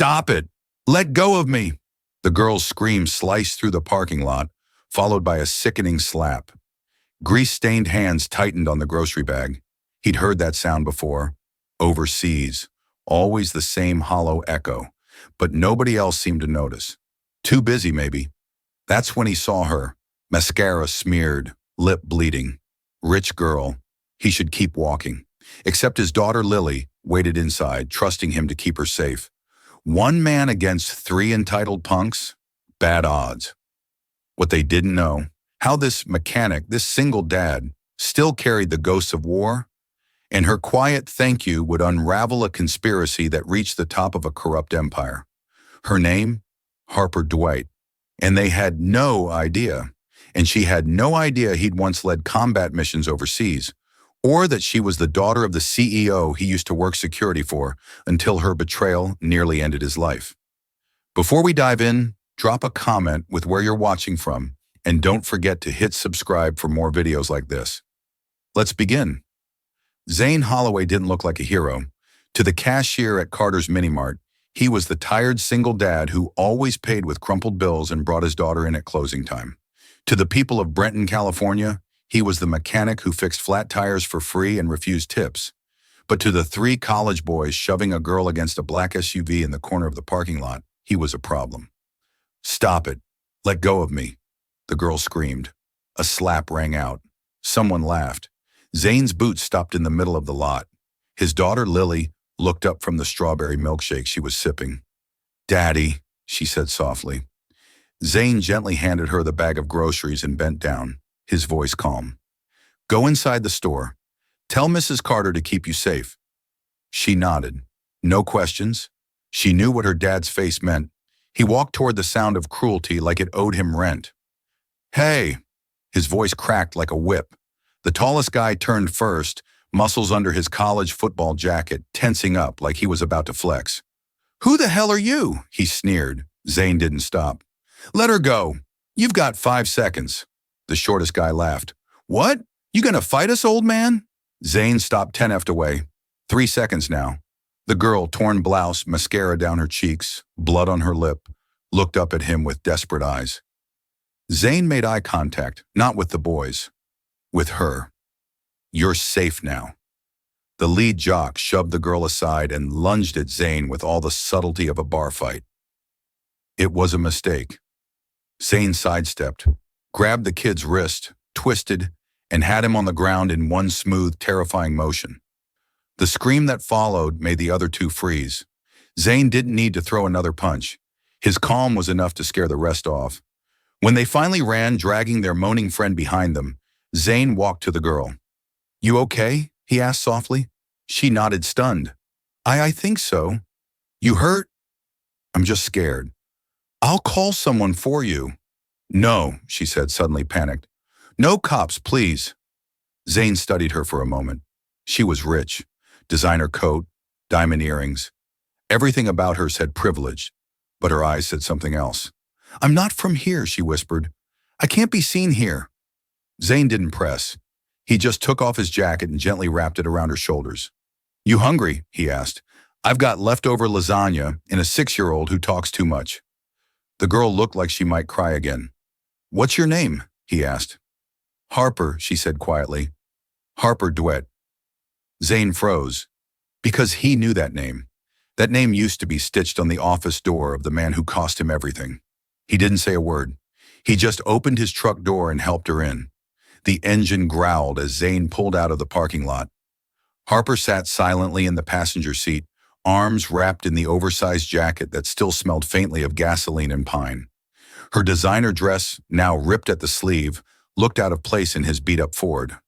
Stop it! Let go of me! The girl's scream sliced through the parking lot, followed by a sickening slap. Grease-stained hands tightened on the grocery bag. He'd heard that sound before. Overseas. Always the same hollow echo. But nobody else seemed to notice. Too busy, maybe. That's when he saw her. Mascara smeared, lip bleeding. Rich girl. He should keep walking. Except his daughter Lily waited inside, trusting him to keep her safe. One man against three entitled punks? Bad odds. What they didn't know, how this mechanic, this single dad, still carried the ghosts of war, and her quiet thank you would unravel a conspiracy that reached the top of a corrupt empire. Her name? Harper Dwight. And they had no idea. And she had no idea he'd once led combat missions overseas, or that she was the daughter of the CEO he used to work security for until her betrayal nearly ended his life. Before we dive in, drop a comment with where you're watching from, and don't forget to hit subscribe for more videos like this. Let's begin. Zane Holloway didn't look like a hero. To the cashier at Carter's Mini Mart, he was the tired single dad who always paid with crumpled bills and brought his daughter in at closing time. To the people of Brenton, California, he was the mechanic who fixed flat tires for free and refused tips. But to the three college boys shoving a girl against a black SUV in the corner of the parking lot, he was a problem. Stop it. Let go of me. The girl screamed. A slap rang out. Someone laughed. Zane's boots stopped in the middle of the lot. His daughter Lily looked up from the strawberry milkshake she was sipping. "Daddy," she said softly. Zane gently handed her the bag of groceries and bent down, his voice calm. "Go inside the store. Tell Mrs. Carter to keep you safe." She nodded. No questions. She knew what her dad's face meant. He walked toward the sound of cruelty like it owed him rent. "Hey!" His voice cracked like a whip. The tallest guy turned first, muscles under his college football jacket tensing up like he was about to flex. "Who the hell are you?" he sneered. Zane didn't stop. "Let her go. You've got 5 seconds." The shortest guy laughed. "What? You gonna fight us, old man?" Zane stopped 10 away. 3 seconds now. The girl, torn blouse, mascara down her cheeks, blood on her lip, looked up at him with desperate eyes. Zane made eye contact, not with the boys. With her. "You're safe now." The lead jock shoved the girl aside and lunged at Zane with all the subtlety of a bar fight. It was a mistake. Zane sidestepped, grabbed the kid's wrist, twisted, and had him on the ground in one smooth, terrifying motion. The scream that followed made the other two freeze. Zane didn't need to throw another punch. His calm was enough to scare the rest off. When they finally ran, dragging their moaning friend behind them, Zane walked to the girl. "You okay?" he asked softly. She nodded, stunned. I think so." "You hurt?" "I'm just scared." "I'll call someone for you." "No," she said, suddenly panicked. "No cops, please." Zane studied her for a moment. She was rich. Designer coat, diamond earrings. Everything about her said privilege, but her eyes said something else. "I'm not from here," she whispered. "I can't be seen here." Zane didn't press. He just took off his jacket and gently wrapped it around her shoulders. "You hungry?" he asked. "I've got leftover lasagna and a 6-year-old who talks too much." The girl looked like she might cry again. "What's your name?" he asked. "Harper," she said quietly. "Harper Dwight." Zane froze, because he knew that name. That name used to be stitched on the office door of the man who cost him everything. He didn't say a word. He just opened his truck door and helped her in. The engine growled as Zane pulled out of the parking lot. Harper sat silently in the passenger seat, arms wrapped in the oversized jacket that still smelled faintly of gasoline and pine. Her designer dress, now ripped at the sleeve, looked out of place in his beat-up Ford.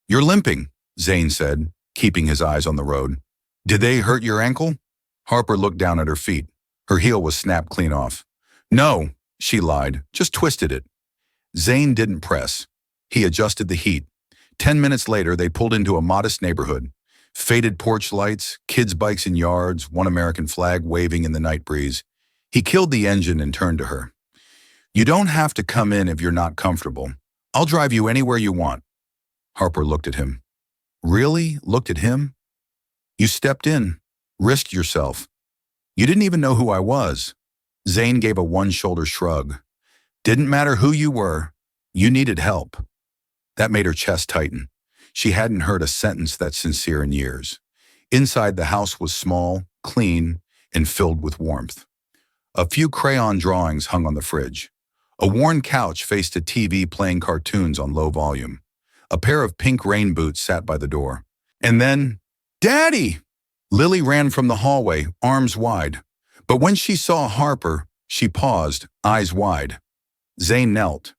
"You're limping," Zane said, keeping his eyes on the road. "Did they hurt your ankle?" Harper looked down at her feet. Her heel was snapped clean off. "No," she lied, "just twisted it." Zane didn't press. He adjusted the heat. 10 minutes later, they pulled into a modest neighborhood. Faded porch lights, kids' bikes in yards, one American flag waving in the night breeze. He killed the engine and turned to her. "You don't have to come in if you're not comfortable. I'll drive you anywhere you want." Harper looked at him. Really? Looked at him? "You stepped in. Risked yourself." You didn't even know who I was. Zane gave a one-shoulder shrug. Didn't matter who you were. You needed help. That made her chest tighten. She hadn't heard a sentence that sincere in years. Inside, the house was small, clean, and filled with warmth. A few crayon drawings hung on the fridge. A worn couch faced a TV playing cartoons on low volume. A pair of pink rain boots sat by the door. And then, "Daddy!" Lily ran from the hallway, arms wide. But when she saw Harper, she paused, eyes wide. Zane knelt.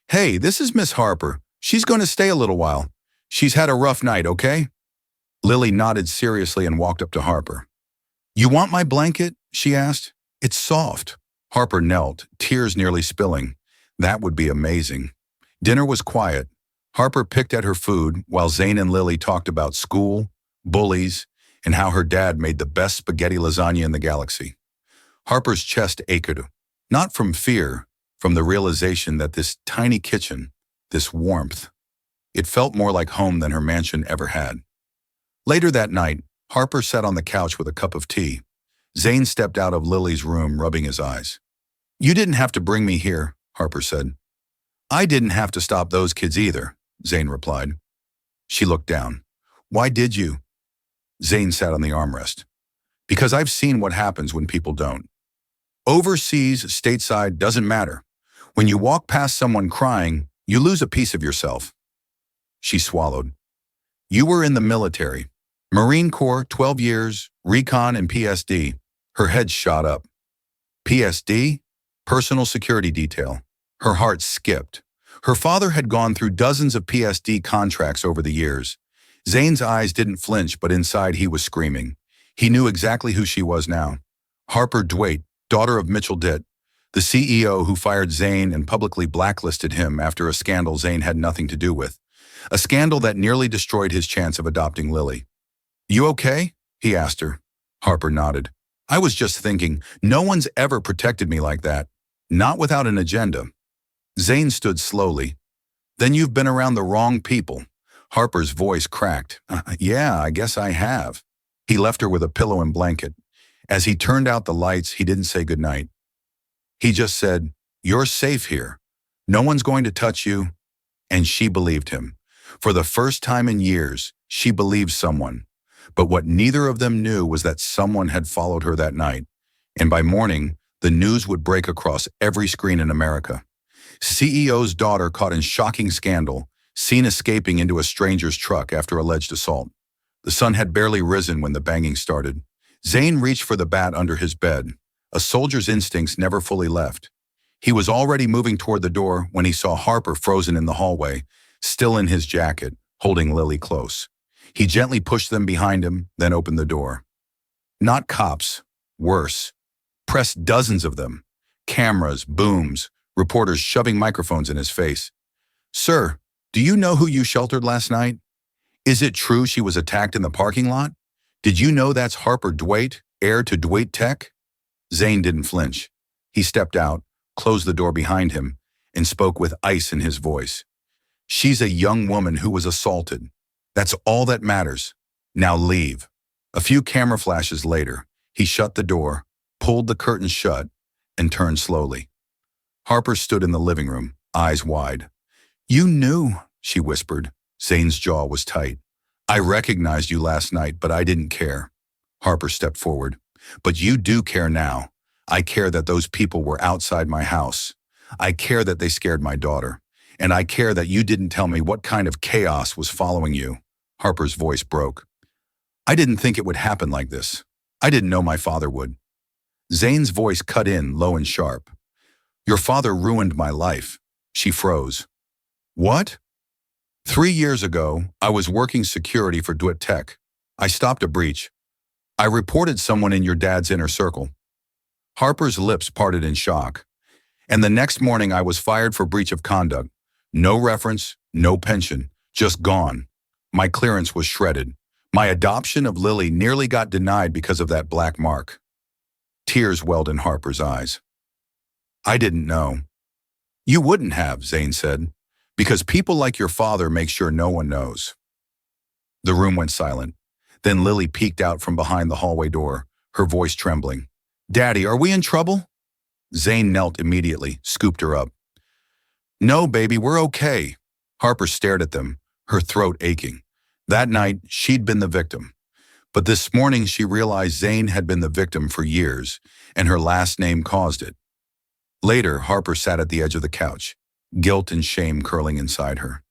"Hey, this is Miss Harper. She's going to stay a little while. She's had a rough night, okay?" Lily nodded seriously and walked up to Harper. "You want my blanket?" she asked. "It's soft." Harper knelt, tears nearly spilling. That would be amazing. Dinner was quiet. Harper picked at her food while Zane and Lily talked about school, bullies, and how her dad made the best spaghetti lasagna in the galaxy. Harper's chest ached, not from fear, from the realization that this tiny kitchen, this warmth, it felt more like home than her mansion ever had. Later that night, Harper sat on the couch with a cup of tea. Zane stepped out of Lily's room, rubbing his eyes. "You didn't have to bring me here," Harper said. "I didn't have to stop those kids either," Zane replied. She looked down. "Why did you?" Zane sat on the armrest. "Because I've seen what happens when people don't. Overseas, stateside, doesn't matter. When you walk past someone crying, you lose a piece of yourself." She swallowed. "You were in the military. Marine Corps, 12 years, recon and PSD. Her head shot up. PSD? Personal security detail. Her heart skipped. Her father had gone through dozens of PSD contracts over the years. Zane's eyes didn't flinch, but inside he was screaming. He knew exactly who she was now. Harper Dwight, daughter of Mitchell Ditt, the CEO who fired Zane and publicly blacklisted him after a scandal Zane had nothing to do with. A scandal that nearly destroyed his chance of adopting Lily. "You okay?" he asked her. Harper nodded. "I was just thinking, no one's ever protected me like that. Not without an agenda." Zane stood slowly. "Then you've been around the wrong people." Harper's voice cracked. Yeah, I guess I have." He left her with a pillow and blanket. As he turned out the lights, he didn't say goodnight. He just said, "You're safe here. No one's going to touch you." And she believed him. For the first time in years, she believed someone. But what neither of them knew was that someone had followed her that night. And by morning, the news would break across every screen in America. CEO's daughter caught in shocking scandal, seen escaping into a stranger's truck after alleged assault. The sun had barely risen when the banging started. Zane reached for the bat under his bed. A soldier's instincts never fully left. He was already moving toward the door when he saw Harper frozen in the hallway, still in his jacket, holding Lily close. He gently pushed them behind him, then opened the door. Not cops. Worse. Press dozens of them. Cameras, booms, reporters shoving microphones in his face. "Sir, do you know who you sheltered last night? Is it true she was attacked in the parking lot? Did you know that's Harper Dwight, heir to Dwight Tech?" Zane didn't flinch. He stepped out, closed the door behind him, and spoke with ice in his voice. "She's a young woman who was assaulted. That's all that matters. Now leave." A few camera flashes later, he shut the door, pulled the curtains shut, and turned slowly. Harper stood in the living room, eyes wide. "You knew," she whispered. Zane's jaw was tight. "I recognized you last night, but I didn't care." Harper stepped forward. "But you do care now. I care that those people were outside my house. I care that they scared my daughter. And I care that you didn't tell me what kind of chaos was following you." Harper's voice broke. "I didn't think it would happen like this. I didn't know my father would." Zane's voice cut in, low and sharp. "Your father ruined my life." She froze. "What?" 3 years ago, I was working security for Dwight Tech. I stopped a breach. I reported someone in your dad's inner circle." Harper's lips parted in shock. "And the next morning I was fired for breach of conduct. No reference, no pension, just gone. My clearance was shredded. My adoption of Lily nearly got denied because of that black mark." Tears welled in Harper's eyes. "I didn't know." "You wouldn't have," Zane said, "because people like your father make sure no one knows." The room went silent. Then Lily peeked out from behind the hallway door, her voice trembling. Daddy, are we in trouble? Zane knelt immediately, scooped her up. No, baby, we're okay. Harper stared at them, her throat aching. That night, she'd been the victim. But this morning she realized Zane had been the victim for years, and her last name caused it. Later, Harper sat at the edge of the couch, guilt and shame curling inside her.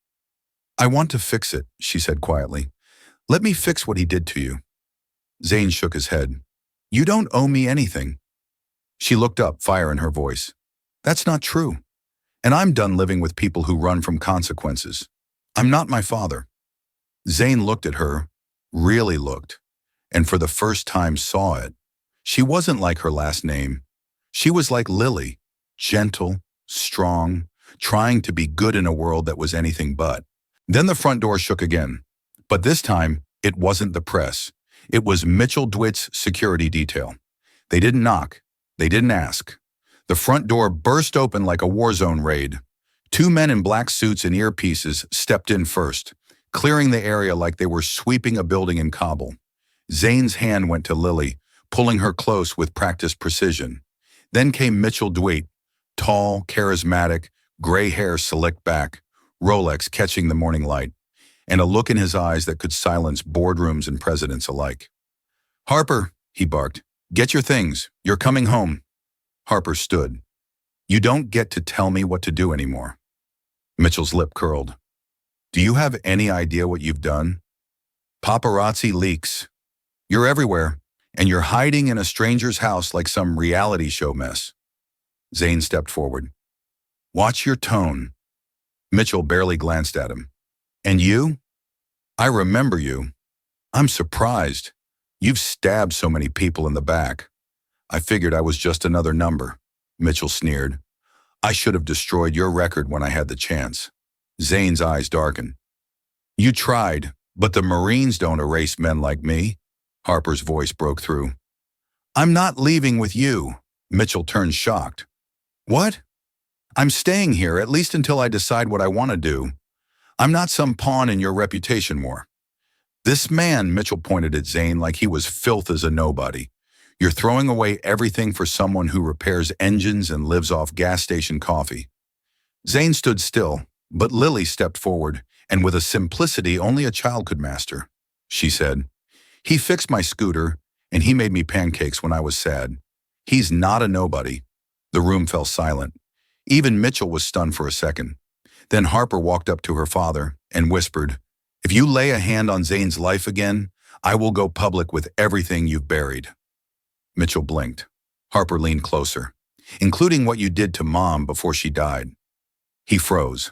I want to fix it, she said quietly. Let me fix what he did to you. Zane shook his head. You don't owe me anything. She looked up, fire in her voice. That's not true. And I'm done living with people who run from consequences. I'm not my father. Zane looked at her, really looked, and for the first time saw it. She wasn't like her last name. She was like Lily, gentle, strong, trying to be good in a world that was anything but. Then the front door shook again. But this time, it wasn't the press. It was Mitchell DeWitt's security detail. They didn't knock. They didn't ask. The front door burst open like a war zone raid. Two men in black suits and earpieces stepped in first, clearing the area like they were sweeping a building in Kabul. Zane's hand went to Lily, pulling her close with practiced precision. Then came Mitchell DeWitt, tall, charismatic, gray hair slicked back, Rolex catching the morning light, and a look in his eyes that could silence boardrooms and presidents alike. Harper, he barked, get your things. You're coming home. Harper stood. You don't get to tell me what to do anymore. Mitchell's lip curled. Do you have any idea what you've done? Paparazzi leaks. You're everywhere, and you're hiding in a stranger's house like some reality show mess. Zane stepped forward. Watch your tone. Mitchell barely glanced at him. And you? I remember you. I'm surprised. You've stabbed so many people in the back. I figured I was just another number. Mitchell sneered. I should have destroyed your record when I had the chance. Zane's eyes darkened. You tried, but the Marines don't erase men like me. Harper's voice broke through. I'm not leaving with you. Mitchell turned shocked. What? I'm staying here, at least until I decide what I want to do. I'm not some pawn in your reputation war. This man, Mitchell pointed at Zane like he was filth as a nobody. You're throwing away everything for someone who repairs engines and lives off gas station coffee. Zane stood still, but Lily stepped forward, and with a simplicity only a child could master. She said, He fixed my scooter, and he made me pancakes when I was sad. He's not a nobody. The room fell silent. Even Mitchell was stunned for a second. Then Harper walked up to her father and whispered, If you lay a hand on Zane's life again, I will go public with everything you've buried. Mitchell blinked. Harper leaned closer, including what you did to Mom before she died. He froze.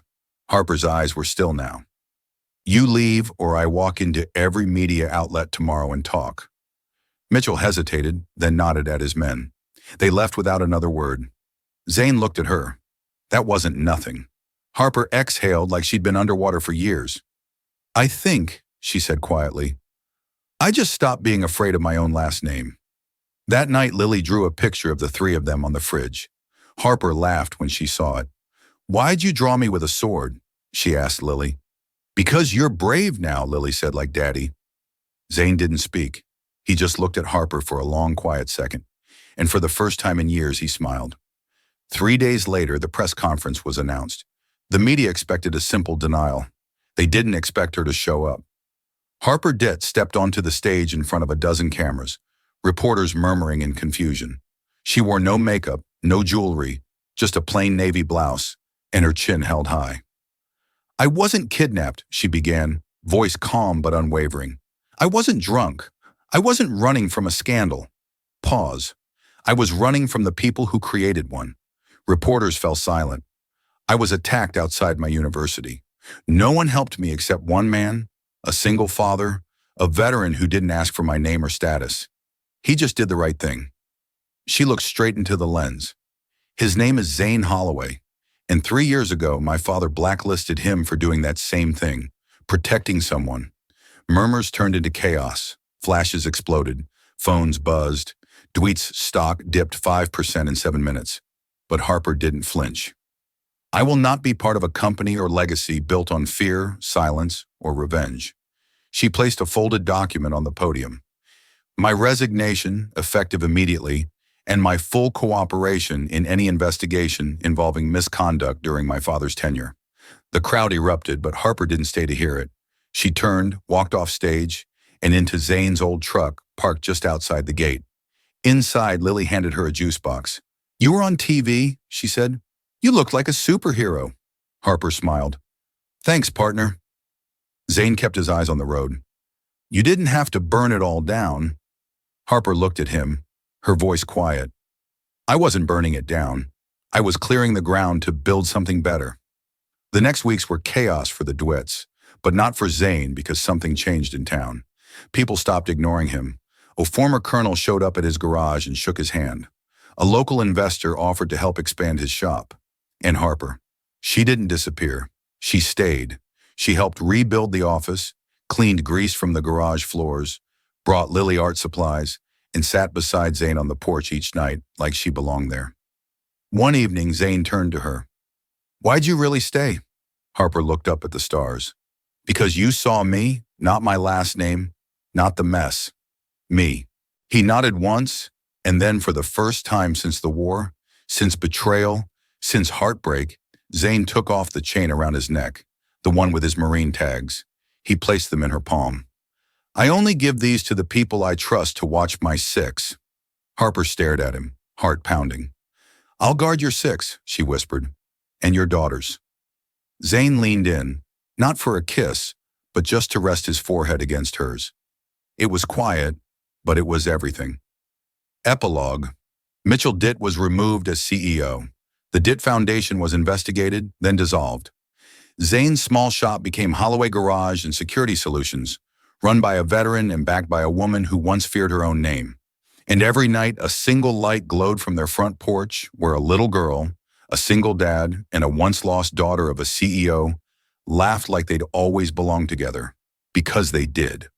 Harper's eyes were still now. You leave or I walk into every media outlet tomorrow and talk. Mitchell hesitated, then nodded at his men. They left without another word. Zane looked at her. That wasn't nothing. Harper exhaled like she'd been underwater for years. I think, she said quietly, I just stopped being afraid of my own last name. That night, Lily drew a picture of the three of them on the fridge. Harper laughed when she saw it. Why'd you draw me with a sword? She asked Lily. Because you're brave now, Lily said like Daddy. Zane didn't speak. He just looked at Harper for a long, quiet second, and for the first time in years, he smiled. 3 days later, the press conference was announced. The media expected a simple denial. They didn't expect her to show up. Harper Ditt stepped onto the stage in front of a dozen cameras, reporters murmuring in confusion. She wore no makeup, no jewelry, just a plain navy blouse, and her chin held high. I wasn't kidnapped, she began, voice calm but unwavering. I wasn't drunk. I wasn't running from a scandal. Pause. I was running from the people who created one. Reporters fell silent. I was attacked outside my university. No one helped me except one man, a single father, a veteran who didn't ask for my name or status. He just did the right thing. She looked straight into the lens. His name is Zane Holloway, and 3 years ago, my father blacklisted him for doing that same thing, protecting someone. Murmurs turned into chaos. Flashes exploded. Phones buzzed. DeWitt's stock dipped 5% in 7 minutes. But Harper didn't flinch. I will not be part of a company or legacy built on fear, silence, or revenge. She placed a folded document on the podium. My resignation, effective immediately, and my full cooperation in any investigation involving misconduct during my father's tenure. The crowd erupted, but Harper didn't stay to hear it. She turned, walked off stage, and into Zane's old truck, parked just outside the gate. Inside, Lily handed her a juice box. "You were on TV," she said. "You look like a superhero." Harper smiled. "Thanks, partner." Zane kept his eyes on the road. "You didn't have to burn it all down." Harper looked at him, her voice quiet. "I wasn't burning it down. I was clearing the ground to build something better." The next weeks were chaos for the DeWitts, but not for Zane because something changed in town. People stopped ignoring him. A former colonel showed up at his garage and shook his hand. A local investor offered to help expand his shop. And Harper, she didn't disappear. She stayed. She helped rebuild the office, cleaned grease from the garage floors, brought Lily art supplies, and sat beside Zane on the porch each night like she belonged there. One evening, Zane turned to her. "Why'd you really stay?" Harper looked up at the stars. "Because you saw me, not my last name, not the mess. Me." He nodded once, and then for the first time since the war, since betrayal, since heartbreak, Zane took off the chain around his neck, the one with his Marine tags. He placed them in her palm. "I only give these to the people I trust to watch my six." Harper stared at him, heart pounding. "I'll guard your six," she whispered, "and your daughters." Zane leaned in, not for a kiss, but just to rest his forehead against hers. It was quiet, but it was everything. Epilogue. Mitchell Ditt was removed as CEO. The Ditt Foundation was investigated, then dissolved. Zane's small shop became Holloway Garage and Security Solutions, run by a veteran and backed by a woman who once feared her own name. And every night, a single light glowed from their front porch where a little girl, a single dad, and a once-lost daughter of a CEO laughed like they'd always belonged together, because they did.